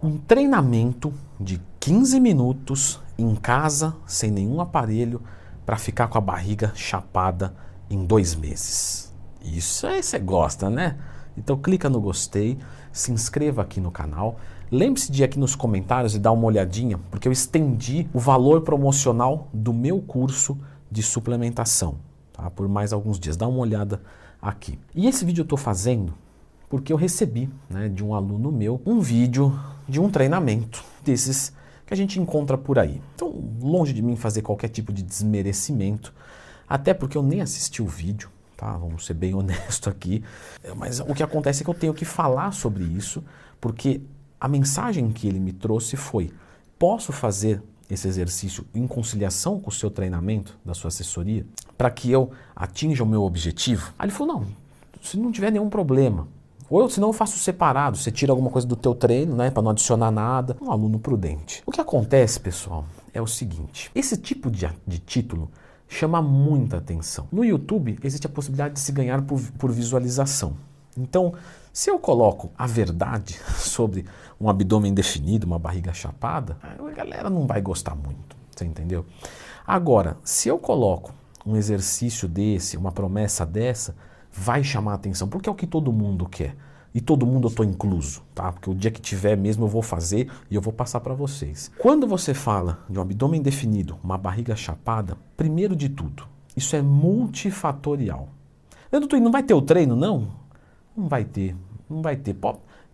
Um treinamento de 15 minutos em casa, sem nenhum aparelho, para ficar com a barriga chapada em 2 meses. Isso aí você gosta, né? Então clica no gostei, se inscreva aqui no canal. Lembre-se de ir aqui nos comentários e dar uma olhadinha, porque eu estendi o valor promocional do meu curso de suplementação, tá? Por mais alguns dias. Dá uma olhada aqui. E esse vídeo eu estou fazendo porque eu recebi, né, de um aluno meu um vídeo de um treinamento desses que a gente encontra por aí. Então, longe de mim fazer qualquer tipo de desmerecimento, até porque eu nem assisti o vídeo, tá? Vamos ser bem honesto aqui. Mas o que acontece é que eu tenho que falar sobre isso, porque a mensagem que ele me trouxe foi: posso fazer esse exercício em conciliação com o seu treinamento, da sua assessoria, para que eu atinja o meu objetivo? Aí ele falou: não, se não tiver nenhum problema. Ou senão eu faço separado, você tira alguma coisa do teu treino, né, para não adicionar nada. Um aluno prudente. O que acontece, pessoal, é o seguinte: esse tipo de título chama muita atenção. No YouTube existe a possibilidade de se ganhar por visualização. Então, se eu coloco a verdade sobre um abdômen definido, uma barriga chapada, a galera não vai gostar muito, você entendeu? Agora, se eu coloco um exercício desse, uma promessa dessa, vai chamar a atenção, porque é o que todo mundo quer. E todo mundo eu estou incluso, tá? Porque o dia que tiver mesmo eu vou fazer e eu vou passar para vocês. Quando você fala de um abdômen definido, uma barriga chapada, primeiro de tudo, isso é multifatorial. Leandro, não vai ter o treino, não? Não vai ter, não vai ter.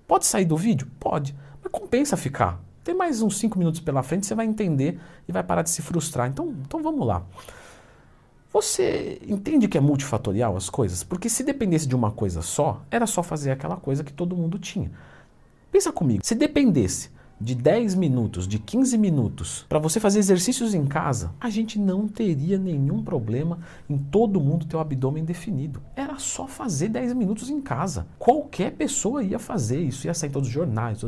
Pode sair do vídeo? Pode, mas compensa ficar. Tem mais uns 5 minutos pela frente, você vai entender e vai parar de se frustrar. Então vamos lá. Você entende que é multifatorial as coisas? Porque se dependesse de uma coisa só, era só fazer aquela coisa que todo mundo tinha. Pensa comigo, se dependesse de 10 minutos, de 15 minutos, para você fazer exercícios em casa, a gente não teria nenhum problema em todo mundo ter o abdômen definido. Era só fazer 10 minutos em casa. Qualquer pessoa ia fazer isso, ia sair em todos os jornais.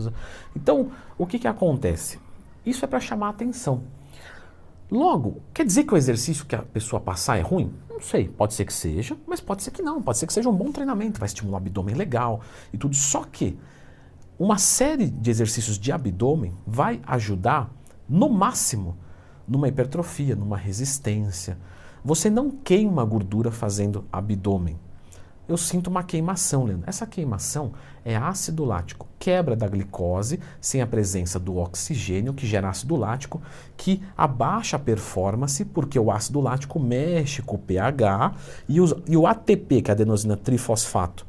Então, o que acontece? Isso é para chamar a atenção. Logo, quer dizer que o exercício que a pessoa passar é ruim? Não sei, pode ser que seja, mas pode ser que não. Pode ser que seja um bom treinamento, vai estimular o abdômen legal e tudo. Só que uma série de exercícios de abdômen vai ajudar, no máximo, numa hipertrofia, numa resistência. Você não queima gordura fazendo abdômen. Eu sinto uma queimação, Leandro. Essa queimação é ácido lático, quebra da glicose sem a presença do oxigênio, que gera ácido lático, que abaixa a performance, porque o ácido lático mexe com o pH e o ATP, que é a adenosina trifosfato,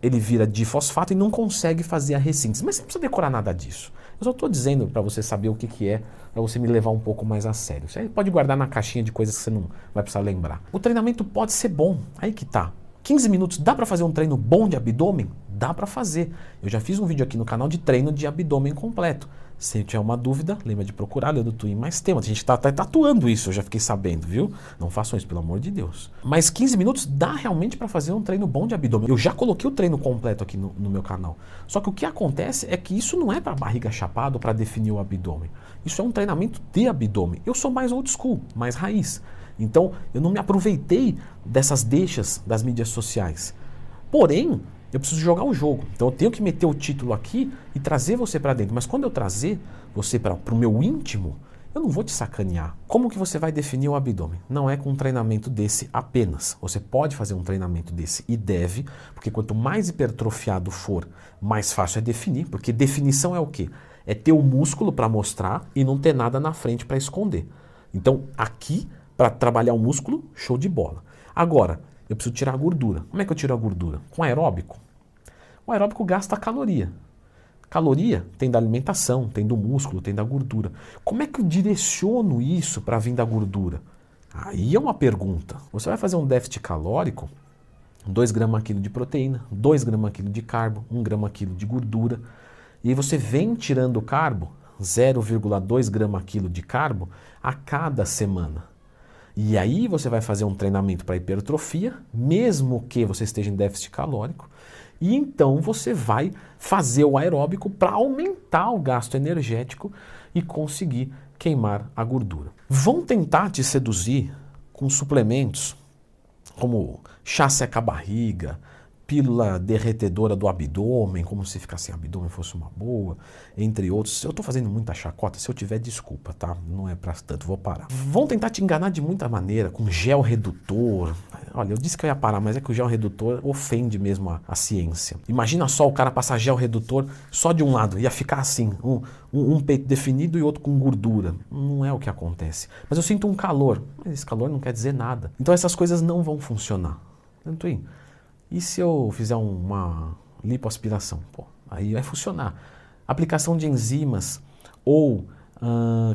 ele vira difosfato e não consegue fazer a ressíntese. Mas você não precisa decorar nada disso. Eu só estou dizendo para você saber o que é, para você me levar um pouco mais a sério. Você pode guardar na caixinha de coisas que você não vai precisar lembrar. O treinamento pode ser bom, aí que tá. 15 minutos, dá para fazer um treino bom de abdômen? Dá para fazer. Eu já fiz um vídeo aqui no canal de treino de abdômen completo. Se tiver uma dúvida, lembra de procurar Leandro Twin mais tema. A gente tá tatuando isso, eu já fiquei sabendo, viu? Não façam isso, pelo amor de Deus. Mas 15 minutos dá realmente para fazer um treino bom de abdômen. Eu já coloquei o treino completo aqui no meu canal. Só que o que acontece é que isso não é para barriga chapada ou para definir o abdômen. Isso é um treinamento de abdômen. Eu sou mais old school, mais raiz. Então, eu não me aproveitei dessas deixas das mídias sociais. Porém, eu preciso jogar o jogo. Então, eu tenho que meter o título aqui e trazer você para dentro. Mas quando eu trazer você para o meu íntimo, eu não vou te sacanear. Como que você vai definir o abdômen? Não é com um treinamento desse apenas. Você pode fazer um treinamento desse e deve, porque quanto mais hipertrofiado for, mais fácil é definir. Porque definição é o quê? É ter o músculo para mostrar e não ter nada na frente para esconder. Então, aqui, para trabalhar o músculo, show de bola. Agora, eu preciso tirar a gordura. Como é que eu tiro a gordura? Com aeróbico. O aeróbico gasta caloria. Caloria tem da alimentação, tem do músculo, tem da gordura. Como é que eu direciono isso para vir da gordura? Aí é uma pergunta. Você vai fazer um déficit calórico, 2 gramas quilo de proteína, 2 gramas quilo de carbo, 1 grama quilo de gordura. E aí você vem tirando o carbo, 0,2 grama quilo de carbo, a cada semana. E aí você vai fazer um treinamento para hipertrofia, mesmo que você esteja em déficit calórico, e então você vai fazer o aeróbico para aumentar o gasto energético e conseguir queimar a gordura. Vão tentar te seduzir com suplementos como chá seca-barriga, pílula derretedora do abdômen, como se ficar sem abdômen fosse uma boa, entre outros. Eu tô fazendo muita chacota, se eu tiver desculpa, tá? Não é pra tanto, vou parar. Vão tentar te enganar de muita maneira, com gel redutor. Olha, eu disse que eu ia parar, mas é que o gel redutor ofende mesmo a ciência. Imagina só o cara passar gel redutor só de um lado, ia ficar assim, um peito definido e outro com gordura. Não é o que acontece. Mas eu sinto um calor, mas esse calor não quer dizer nada. Então essas coisas não vão funcionar. Tanto aí. E se eu fizer uma lipoaspiração? Pô, aí vai funcionar. Aplicação de enzimas ou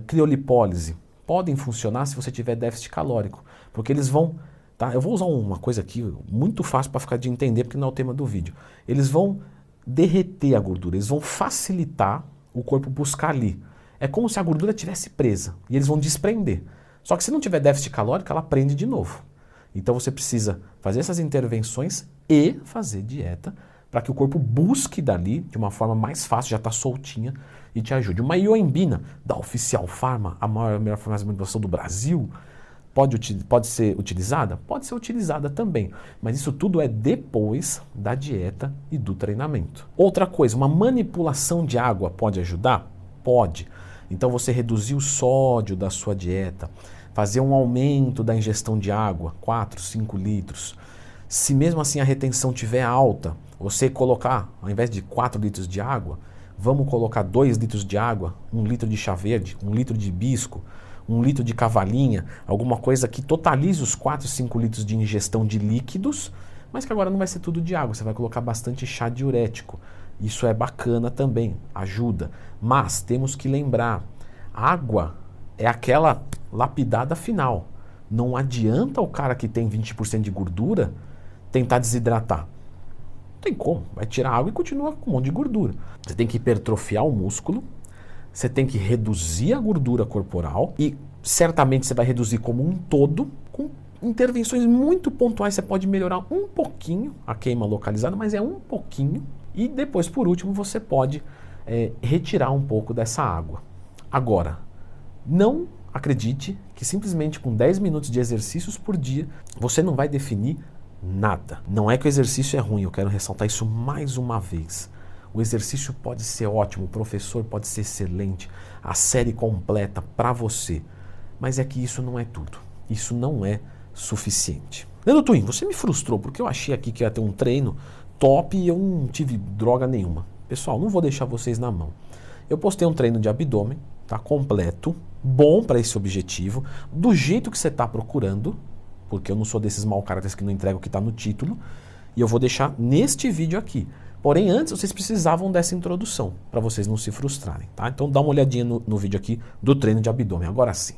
criolipólise podem funcionar se você tiver déficit calórico, porque eles vão, tá? Eu vou usar uma coisa aqui muito fácil para ficar de entender, porque não é o tema do vídeo. Eles vão derreter a gordura, eles vão facilitar o corpo buscar ali. É como se a gordura estivesse presa e eles vão desprender. Só que se não tiver déficit calórico, ela prende de novo. Então você precisa fazer essas intervenções e fazer dieta para que o corpo busque dali de uma forma mais fácil, já está soltinha e te ajude. Uma ioimbina da Oficial Pharma, a melhor farmácia do Brasil, pode ser utilizada? Pode ser utilizada também, mas isso tudo é depois da dieta e do treinamento. Outra coisa, uma manipulação de água pode ajudar? Pode. Então você reduzir o sódio da sua dieta, fazer um aumento da ingestão de água, 4, 5 litros. Se mesmo assim a retenção estiver alta, você colocar, ao invés de 4 litros de água, vamos colocar 2 litros de água, 1 litro de chá verde, 1 litro de hibisco, 1 litro de cavalinha, alguma coisa que totalize os 4, 5 litros de ingestão de líquidos, mas que agora não vai ser tudo de água, você vai colocar bastante chá diurético. Isso é bacana também, ajuda. Mas temos que lembrar, água é aquela lapidada final. Não adianta o cara que tem 20% de gordura tentar desidratar. Não tem como. Vai tirar água e continua com um monte de gordura. Você tem que hipertrofiar o músculo, você tem que reduzir a gordura corporal e certamente você vai reduzir como um todo. Com intervenções muito pontuais você pode melhorar um pouquinho a queima localizada, mas é um pouquinho. E depois, por último, você pode retirar um pouco dessa água. Agora, não acredite que simplesmente com 10 minutos de exercícios por dia você não vai definir nada. Não é que o exercício é ruim, eu quero ressaltar isso mais uma vez. O exercício pode ser ótimo, o professor pode ser excelente, a série completa para você. Mas é que isso não é tudo. Isso não é suficiente. Leandro Twin, você me frustrou porque eu achei aqui que ia ter um treino top e eu não tive droga nenhuma. Pessoal, não vou deixar vocês na mão. Eu postei um treino de abdômen, tá completo, bom para esse objetivo, do jeito que você está procurando, porque eu não sou desses mau caráteres que não entregam o que está no título, e eu vou deixar neste vídeo aqui. Porém, antes vocês precisavam dessa introdução, para vocês não se frustrarem, tá? Então dá uma olhadinha no vídeo aqui do treino de abdômen, agora sim.